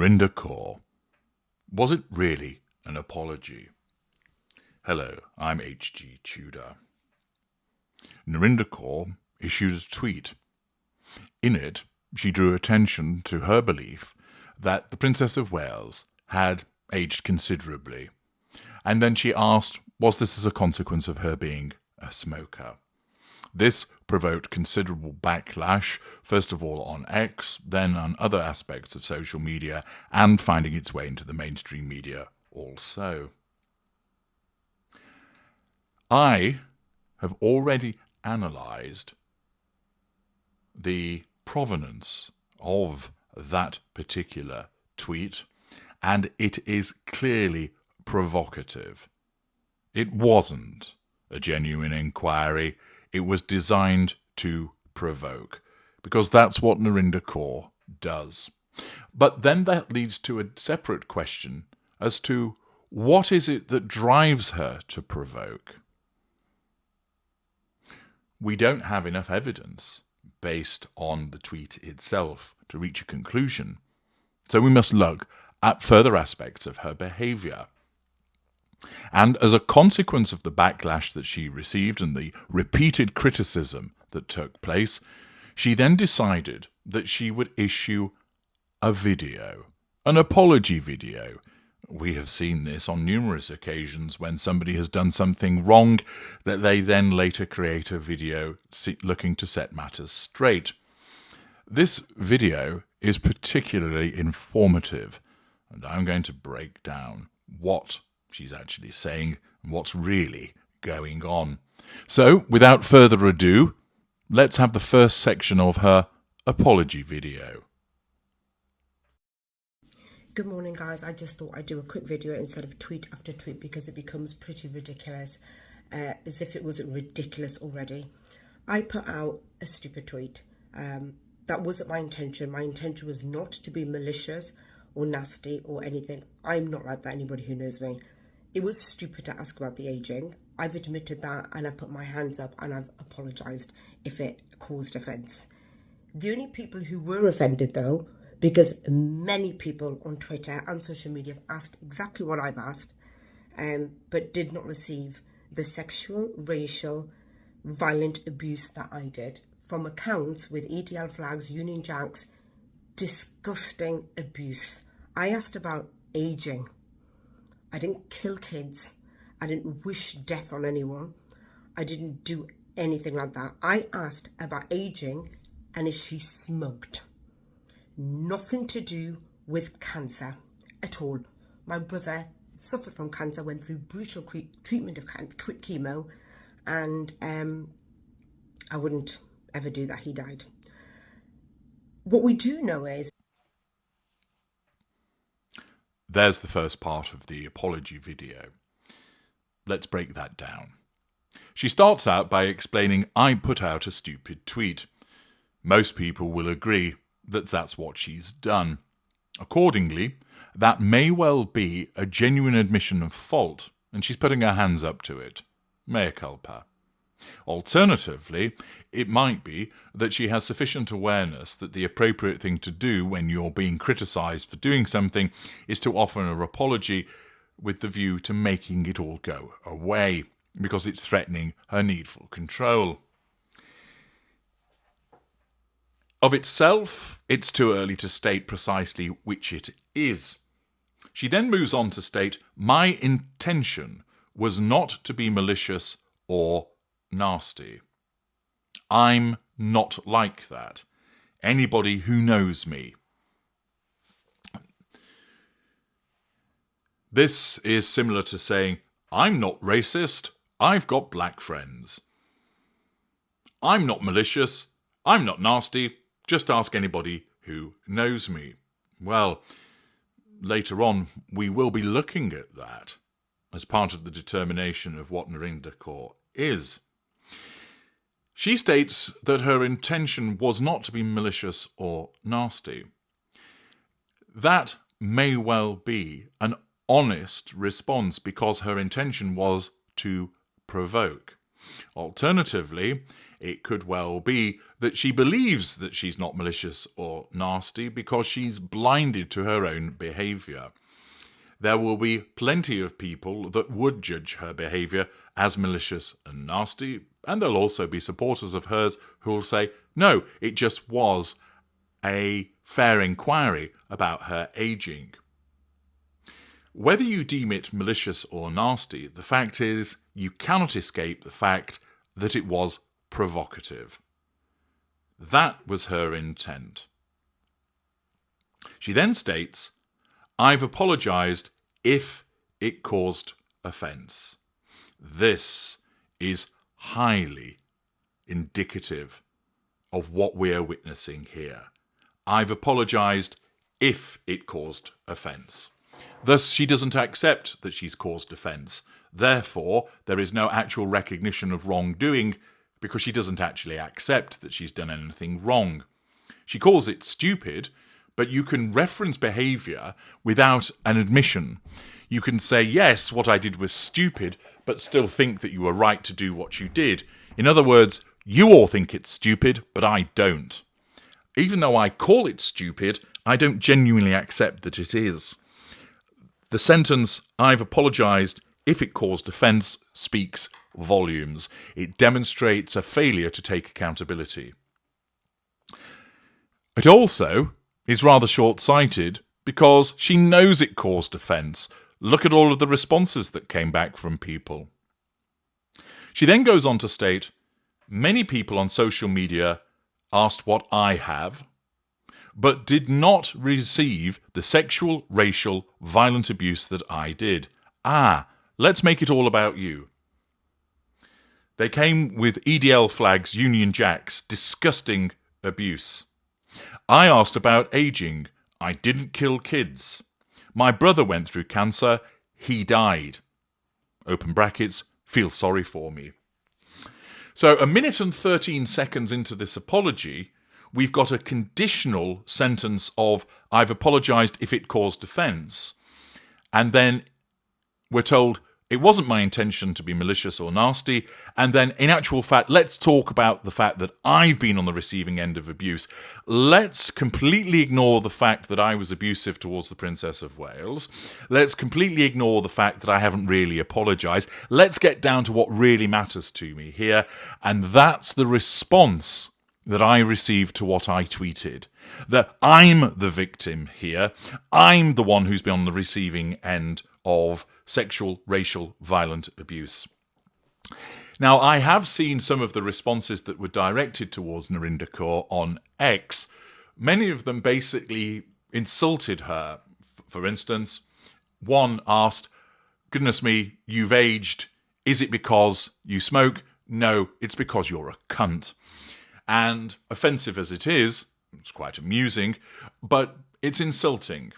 Narinder Kaur. Was it really an apology? Hello, I'm H.G. Tudor. Narinder Kaur issued a tweet. In it, she drew attention to her belief that the Princess of Wales had aged considerably, and then she asked, was this as a consequence of her being a smoker? This provoked considerable backlash, first of all on X, then on other aspects of social media, and finding its way into the mainstream media also. I have already analysed the provenance of that particular tweet, and it is clearly provocative. It wasn't a genuine inquiry. It was designed to provoke, because that's what Narinder Kaur does. But then that leads to a separate question as to what is it that drives her to provoke. We don't have enough evidence based on the tweet itself to reach a conclusion, so we must look at further aspects of her behaviour. And as a consequence of the backlash that she received and the repeated criticism that took place, she then decided that she would issue a video, an apology video. We have seen this on numerous occasions when somebody has done something wrong, that they then later create a video looking to set matters straight. This video is particularly informative, and I'm going to break down what she's actually saying and what's really going on. So, without further ado, let's have the first section of her apology video. Good morning, guys. I just thought I'd do a quick video instead of tweet after tweet because it becomes pretty ridiculous, as if it wasn't ridiculous already. I put out a stupid tweet. That wasn't my intention. My intention was not to be malicious or nasty or anything. I'm not like that, anybody who knows me. It was stupid to ask about the aging. I've admitted that, and I put my hands up and I've apologised if it caused offence. The only people who were offended, though, because many people on Twitter and social media have asked exactly what I've asked, but did not receive the sexual, racial, violent abuse that I did, from accounts with ETL flags, Union Jacks, disgusting abuse. I asked about aging. I didn't kill kids. I didn't wish death on anyone. I didn't do anything like that. I asked about aging and if she smoked. Nothing to do with cancer at all. My brother suffered from cancer, went through brutal treatment of chemo, and I wouldn't ever do that. He died. What we do know is... There's the first part of the apology video. Let's break that down. She starts out by explaining, I put out a stupid tweet. Most people will agree that that's what she's done. Accordingly, that may well be a genuine admission of fault, and she's putting her hands up to it. Mea culpa. Alternatively, it might be that she has sufficient awareness that the appropriate thing to do when you're being criticised for doing something is to offer an apology with the view to making it all go away, because it's threatening her needful control. Of itself, it's too early to state precisely which it is. She then moves on to state, my intention was not to be malicious or nasty. I'm not like that. Anybody who knows me. This is similar to saying, I'm not racist, I've got black friends. I'm not malicious, I'm not nasty, just ask anybody who knows me. Well, later on, we will be looking at that as part of the determination of what Narinder Kaur is. She states that her intention was not to be malicious or nasty. That may well be an honest response because her intention was to provoke. Alternatively, It could well be that she believes that she's not malicious or nasty because she's blinded to her own behaviour. There will be plenty of people that would judge her behaviour as malicious and nasty, and there'll also be supporters of hers who will say, no, it just was a fair inquiry about her ageing. Whether you deem it malicious or nasty, the fact is you cannot escape the fact that it was provocative. That was her intent. She then states, I've apologised if it caused offence. This is highly indicative of what we're witnessing here. I've apologised if it caused offence. Thus, she doesn't accept that she's caused offence. Therefore, there is no actual recognition of wrongdoing because she doesn't actually accept that she's done anything wrong. She calls it stupid, but you can reference behaviour without an admission. You can say, yes, what I did was stupid, but still think that you were right to do what you did. In other words, you all think it's stupid, but I don't. Even though I call it stupid, I don't genuinely accept that it is. The sentence, I've apologised if it caused offence, speaks volumes. It demonstrates a failure to take accountability. It also is rather short-sighted because she knows it caused offence. Look at all of the responses that came back from people. She then goes on to state, many people on social media asked what I have, but did not receive the sexual, racial, violent abuse that I did. Let's make it all about you. They came with EDL flags, Union Jacks, disgusting abuse. I asked about ageing. I didn't kill kids. My brother went through cancer. He died. Open brackets, feel sorry for me. So 1 minute and 13 seconds into this apology, we've got a conditional sentence of, I've apologised if it caused offence. And then we're told, it wasn't my intention to be malicious or nasty. And then, in actual fact, let's talk about the fact that I've been on the receiving end of abuse. Let's completely ignore the fact that I was abusive towards the Princess of Wales. Let's completely ignore the fact that I haven't really apologised. Let's get down to what really matters to me here. And that's the response that I received to what I tweeted. That I'm the victim here. I'm the one who's been on the receiving end of sexual, racial, violent abuse. Now, I have seen some of the responses that were directed towards Narinder Kaur on X. Many of them basically insulted her. For instance, one asked, goodness me, you've aged. Is it because you smoke? No, it's because you're a cunt. And offensive as it is, it's quite amusing, but it's insulting.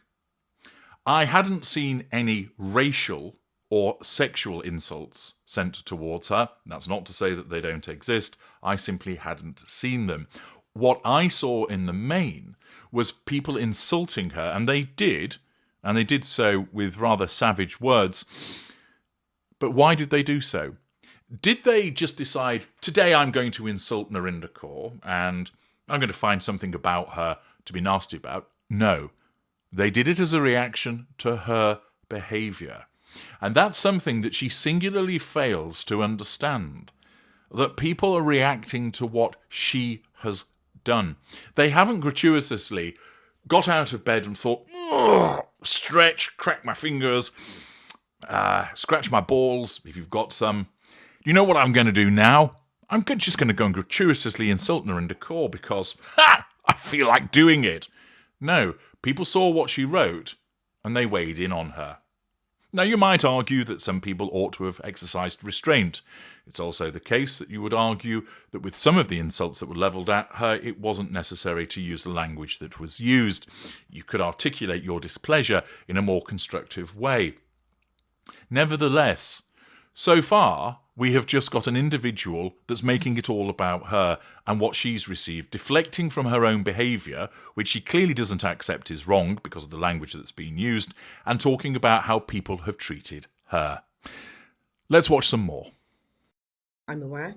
I hadn't seen any racial or sexual insults sent towards her. That's not to say that they don't exist. I simply hadn't seen them. What I saw in the main was people insulting her, and they did so with rather savage words. But why did they do so? Did they just decide, today I'm going to insult Narinder Kaur, and I'm going to find something about her to be nasty about? No. They did it as a reaction to her behaviour. And that's something that she singularly fails to understand. That people are reacting to what she has done. They haven't gratuitously got out of bed and thought, stretch, crack my fingers, scratch my balls, if you've got some. You know what I'm going to do now? I'm just going to go and gratuitously insult Narinder Kaur because, I feel like doing it. No, people saw what she wrote and they weighed in on her. Now, you might argue that some people ought to have exercised restraint. It's also the case that you would argue that with some of the insults that were levelled at her, it wasn't necessary to use the language that was used. You could articulate your displeasure in a more constructive way. Nevertheless, so far, we have just got an individual that's making it all about her and what she's received, deflecting from her own behaviour, which she clearly doesn't accept is wrong because of the language that's being used, and talking about how people have treated her. Let's watch some more. I'm aware.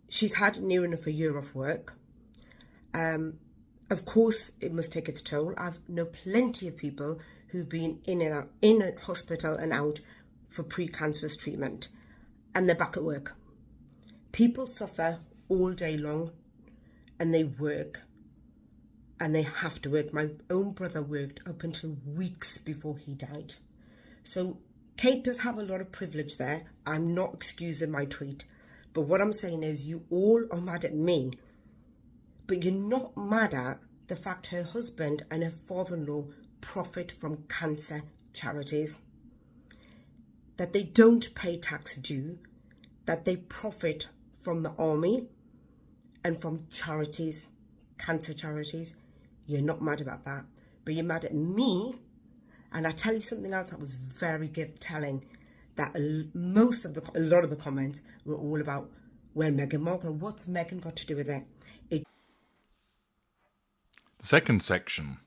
she's had near enough a year off work. Of course, it must take its toll. I've known plenty of people who've been in and out, in a hospital and out for precancerous treatment, and they're back at work. People suffer all day long, and they work, and they have to work. My own brother worked up until weeks before he died. So Kate does have a lot of privilege there. I'm not excusing my tweet, but what I'm saying is you all are mad at me. But you're not mad at the fact her husband and her father-in-law profit from cancer charities. That they don't pay tax due, that they profit from the army and from charities, cancer charities. You're not mad about that, but you're mad at me. And I tell you something else that was very telling, that a lot of the comments were all about, well, Meghan Markle, what's Meghan got to do with it? The second section.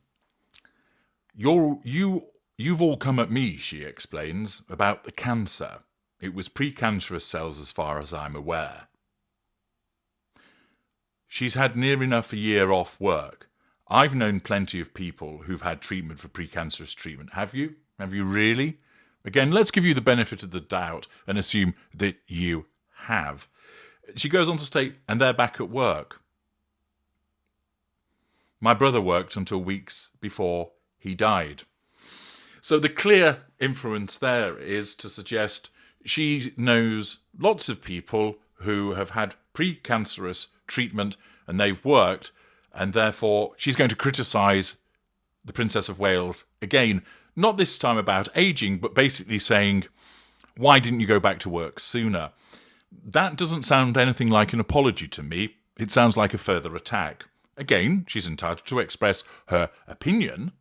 You've all come at me, she explains, about the cancer. It was precancerous cells as far as I'm aware. She's had near enough a year off work. I've known plenty of people who've had treatment for precancerous treatment. Have you? Have you really? Again, let's give you the benefit of the doubt and assume that you have. She goes on to state, and they're back at work. My brother worked until weeks before he died. So the clear inference there is to suggest she knows lots of people who have had precancerous treatment and they've worked, and therefore she's going to criticise the Princess of Wales again, not this time about ageing, but basically saying, why didn't you go back to work sooner? That doesn't sound anything like an apology to me. It sounds like a further attack. Again, she's entitled to express her opinion.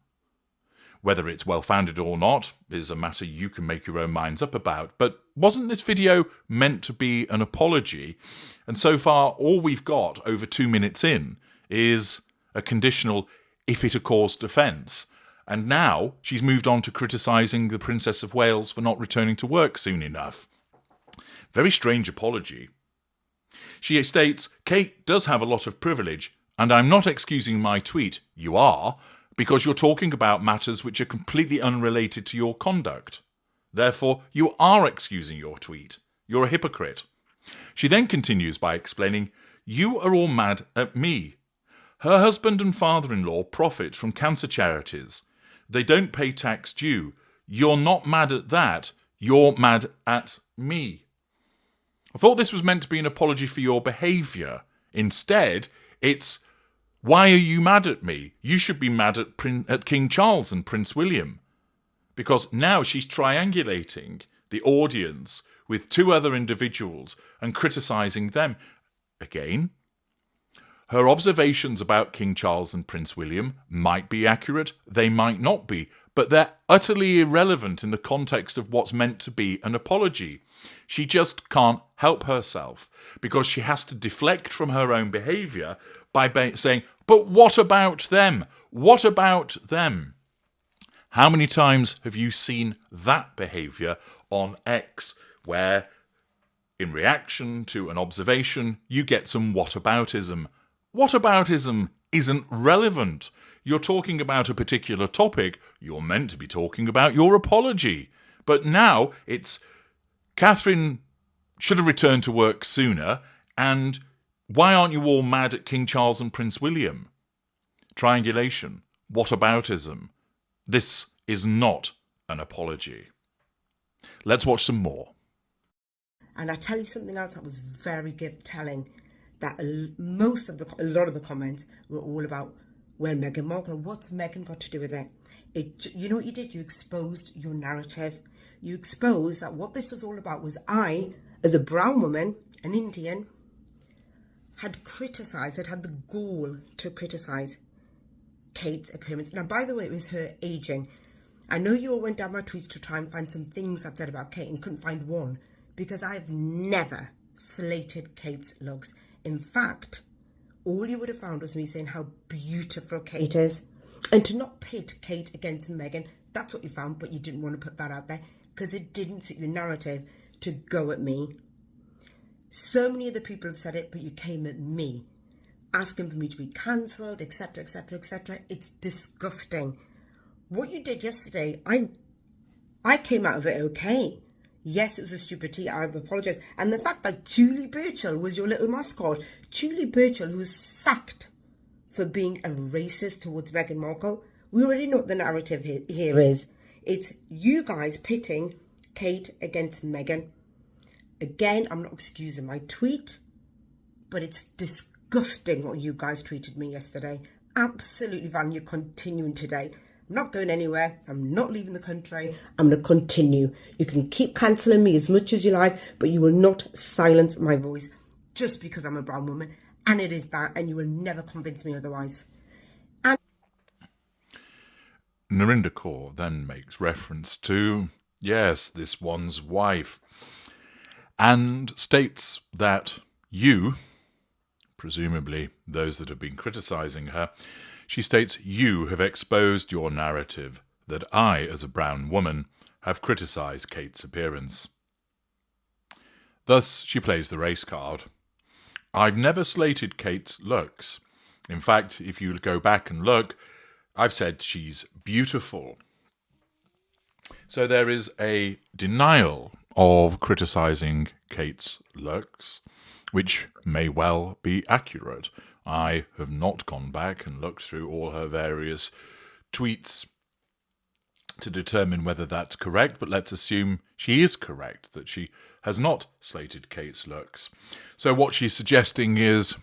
Whether it's well-founded or not is a matter you can make your own minds up about. But wasn't this video meant to be an apology? And so far, all we've got over 2 minutes in is a conditional if it occurs defence. And now she's moved on to criticising the Princess of Wales for not returning to work soon enough. Very strange apology. She states, Kate does have a lot of privilege, and I'm not excusing my tweet. You are, because you're talking about matters which are completely unrelated to your conduct. Therefore, you are excusing your tweet. You're a hypocrite. She then continues by explaining, you are all mad at me. Her husband and father-in-law profit from cancer charities. They don't pay tax due. You're not mad at that. You're mad at me. I thought this was meant to be an apology for your behaviour. Instead, it's, why are you mad at me? You should be mad at King Charles and Prince William. Because now she's triangulating the audience with two other individuals and criticising them. Again, her observations about King Charles and Prince William might be accurate, they might not be, but they're utterly irrelevant in the context of what's meant to be an apology. She just can't help herself because she has to deflect from her own behaviour by saying, but what about them? What about them? How many times have you seen that behaviour on X where, in reaction to an observation, you get some whataboutism? Whataboutism isn't relevant. You're talking about a particular topic. You're meant to be talking about your apology. But now it's Catherine should have returned to work sooner, and why aren't you all mad at King Charles and Prince William? Triangulation. Whataboutism. This is not an apology. Let's watch some more. And I tell you something else that was very telling, that a lot of the comments were all about, well, Meghan Markle, what's Meghan got to do with it? You know what you did? You exposed your narrative. You exposed that what this was all about was I, as a brown woman, an Indian, had the gall to criticise Kate's appearance. Now, by the way, it was her ageing. I know you all went down my tweets to try and find some things I'd said about Kate and couldn't find one, because I've never slated Kate's looks. In fact, all you would have found was me saying how beautiful Kate is. And to not pit Kate against Meghan, that's what you found, but you didn't want to put that out there because it didn't suit your narrative to go at me. So many other people have said it, but you came at me, asking for me to be cancelled, etc., etc., etc. It's disgusting. What you did yesterday, I came out of it okay. Yes, it was a stupid tweet. I apologise. And the fact that Julie Burchill was your little mascot, Julie Burchill, who was sacked for being a racist towards Meghan Markle, we already know what the narrative here is. It's you guys pitting Kate against Meghan. Again, I'm not excusing my tweet, but it's disgusting what you guys tweeted me yesterday. Absolutely vile. You're continuing today. I'm not going anywhere. I'm not leaving the country. I'm going to continue. You can keep cancelling me as much as you like, but you will not silence my voice just because I'm a brown woman. And it is that, and you will never convince me otherwise. Narinder Kaur then makes reference to, yes, this one's wife, and states that you, presumably those that have been criticising her, she states, you have exposed your narrative that I, as a brown woman, have criticised Kate's appearance. Thus, she plays the race card. I've never slated Kate's looks. In fact, if you go back and look, I've said she's beautiful. So there is a denial of criticising Kate's looks, which may well be accurate. I have not gone back and looked through all her various tweets to determine whether that's correct, but let's assume she is correct, that she has not slated Kate's looks. So what she's suggesting is,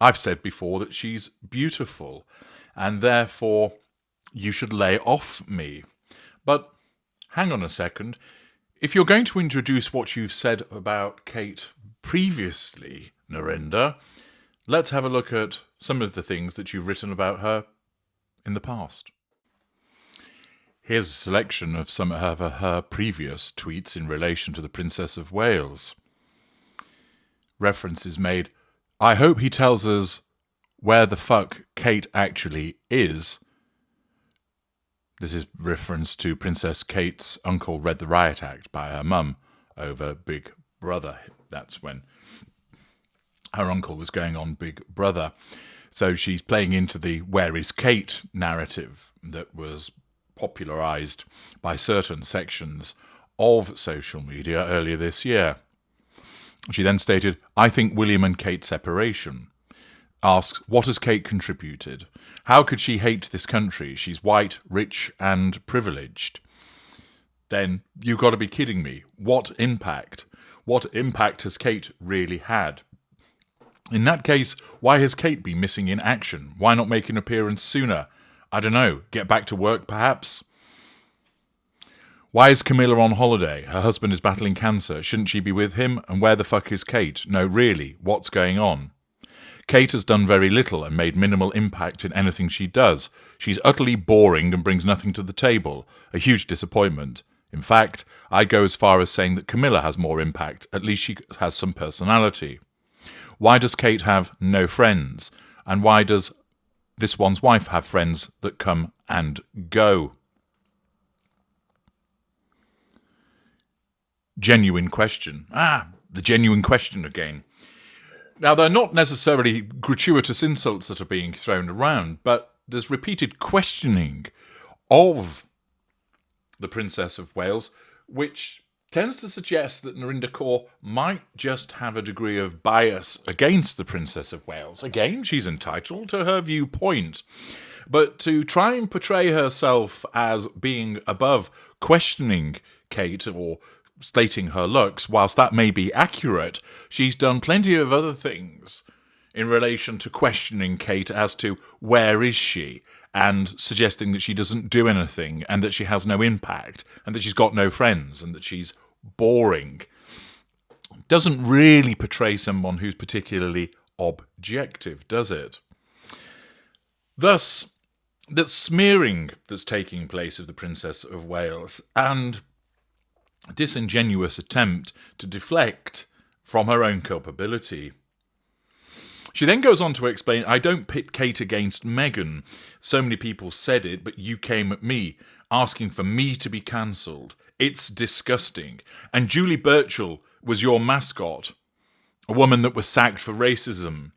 I've said before that she's beautiful, and therefore you should lay off me. But hang on a second. If you're going to introduce what you've said about Kate previously, Narinder, let's have a look at some of the things that you've written about her in the past. Here's a selection of some of her previous tweets in relation to the Princess of Wales. Reference is made, I hope he tells us where the fuck Kate actually is. This is reference to Princess Kate's uncle read the Riot Act by her mum over Big Brother. That's when her uncle was going on Big Brother. So she's playing into the where is Kate narrative that was popularised by certain sections of social media earlier this year. She then stated, I think William and Kate's separation. Asks, what has Kate contributed? How could she hate this country? She's white, rich and privileged. Then, you've got to be kidding me. What impact? What impact has Kate really had? In that case, why has Kate been missing in action? Why not make an appearance sooner? I don't know, get back to work perhaps? Why is Camilla on holiday? Her husband is battling cancer. Shouldn't she be with him? And where the fuck is Kate? No, really, what's going on? Kate has done very little and made minimal impact in anything she does. She's utterly boring and brings nothing to the table. A huge disappointment. In fact, I go as far as saying that Camilla has more impact. At least she has some personality. Why does Kate have no friends? And why does this one's wife have friends that come and go? Genuine question. The genuine question again. Now, they're not necessarily gratuitous insults that are being thrown around, but there's repeated questioning of the Princess of Wales, which tends to suggest that Narinder Kaur might just have a degree of bias against the Princess of Wales. Again, she's entitled to her viewpoint, but to try and portray herself as being above questioning Kate or stating her looks, whilst that may be accurate, she's done plenty of other things in relation to questioning Kate as to where is she, and suggesting that she doesn't do anything, and that she has no impact, and that she's got no friends, and that she's boring. Doesn't really portray someone who's particularly objective, does it? Thus, that smearing that's taking place of the Princess of Wales, and disingenuous attempt to deflect from her own culpability. She then goes on to explain, I don't pit Kate against Meghan. So many people said it, but you came at me, asking for me to be cancelled. It's disgusting. And Julie Burchill was your mascot. a woman that was sacked for racism.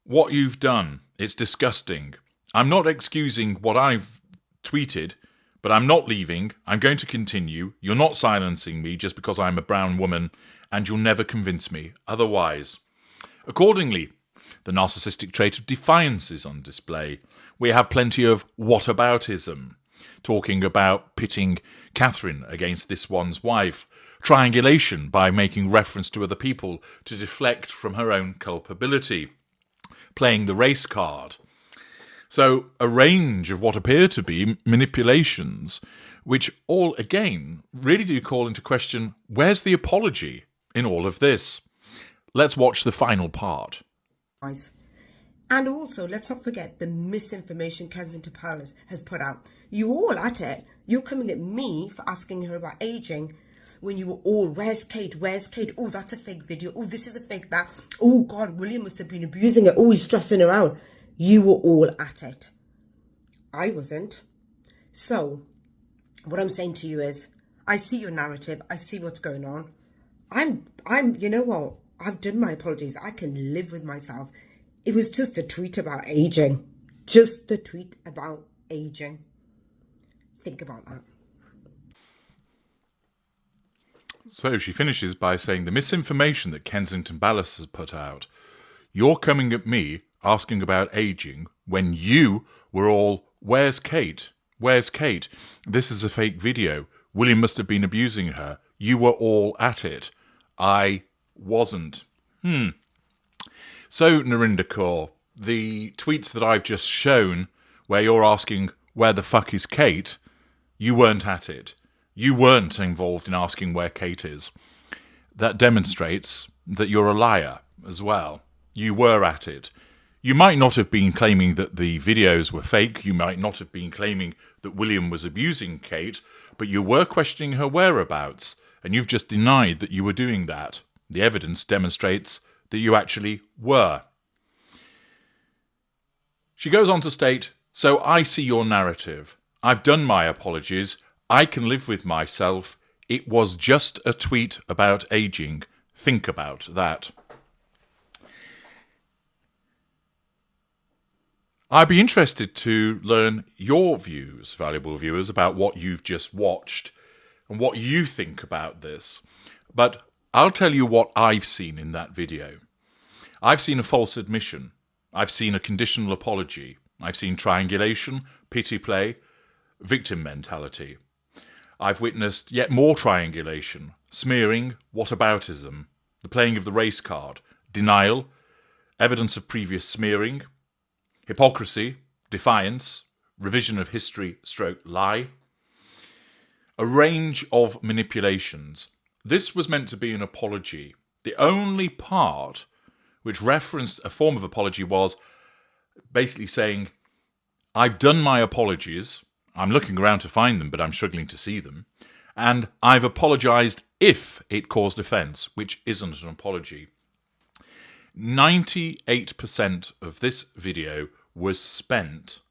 What you've done, it's disgusting. I'm not excusing what I've tweeted, but I'm not leaving. I'm going to continue. You're not silencing me just because I'm a brown woman, and you'll never convince me otherwise. Accordingly, the narcissistic trait of defiance is on display. We have plenty of whataboutism, talking about pitting Catherine against this one's wife. Triangulation by making reference to other people to deflect from her own culpability. Playing the race card. So a range of what appear to be manipulations, which all, again, really do call into question, where's the apology in all of this? Let's watch the final part. And also, let's not forget the misinformation Kensington Palace has put out. You all at it. You're coming at me for asking her about aging when you were all, where's Kate? Where's Kate? Oh, that's a fake video. Oh, this is a fake that. Oh, God, William must have been abusing it. Oh, he's stressing her out. You were all at it. I wasn't. So, what I'm saying to you is, I see your narrative. I see what's going on. You know what? I've done my apologies. I can live with myself. It was just a tweet about aging. Just a tweet about aging. Think about that. So she finishes by saying the misinformation that Kensington Palace has put out. You're coming at me asking about aging when you were all, where's Kate? Where's Kate? This is a fake video. William must have been abusing her. You were all at it. I wasn't. So, Narinder Kaur, the tweets that I've just shown where you're asking, where the fuck is Kate? You weren't at it. You weren't involved in asking where Kate is. That demonstrates that you're a liar as well. You were at it. You might not have been claiming that the videos were fake. You might not have been claiming that William was abusing Kate, but you were questioning her whereabouts, and you've just denied that you were doing that. The evidence demonstrates that you actually were. She goes on to state, so I see your narrative. I've done my apologies. I can live with myself. It was just a tweet about aging. Think about that. I'd be interested to learn your views, valuable viewers, about what you've just watched and what you think about this. But I'll tell you what I've seen in that video. I've seen a false admission. I've seen a conditional apology. I've seen triangulation, pity play, victim mentality. I've witnessed yet more triangulation, smearing, whataboutism, the playing of the race card, denial, evidence of previous smearing, hypocrisy, defiance, revision of history / lie, a range of manipulations. This was meant to be an apology. The only part which referenced a form of apology was basically saying, I've done my apologies. I'm looking around to find them, but I'm struggling to see them. And I've apologised if it caused offence, which isn't an apology. 98% of this video was spent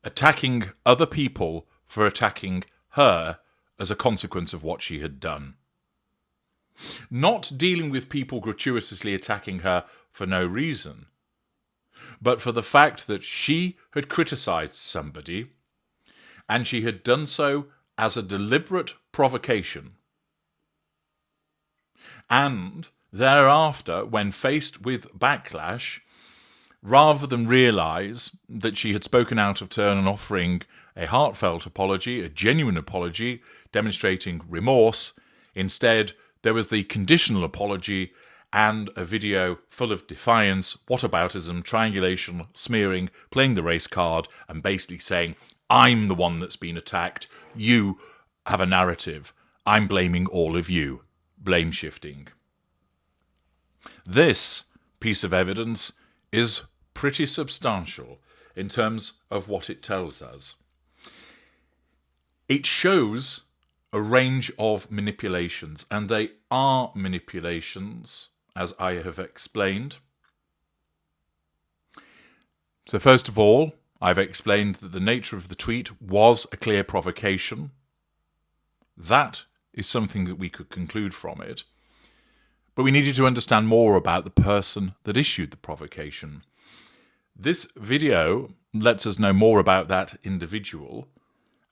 attacking other people for attacking her as a consequence of what she had done. Not dealing with people gratuitously attacking her for no reason, but for the fact that she had criticised somebody and she had done so as a deliberate provocation. And thereafter, when faced with backlash, rather than realise that she had spoken out of turn and offering a heartfelt apology, a genuine apology, demonstrating remorse, instead there was the conditional apology and a video full of defiance, whataboutism, triangulation, smearing, playing the race card, and basically saying, I'm the one that's been attacked, you have a narrative, I'm blaming all of you. Blame shifting. This piece of evidence is pretty substantial in terms of what it tells us. It shows a range of manipulations, and they are manipulations, as I have explained. So first of all, I've explained that the nature of the tweet was a clear provocation. That is something that we could conclude from it. but we needed to understand more about the person that issued the provocation. This video lets us know more about that individual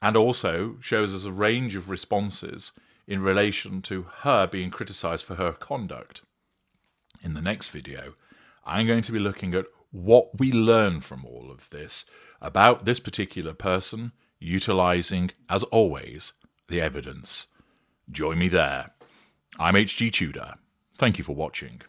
and also shows us a range of responses in relation to her being criticised for her conduct. In the next video, I'm going to be looking at what we learn from all of this about this particular person, utilising, as always, the evidence. Join me there. I'm HG Tudor. Thank you for watching.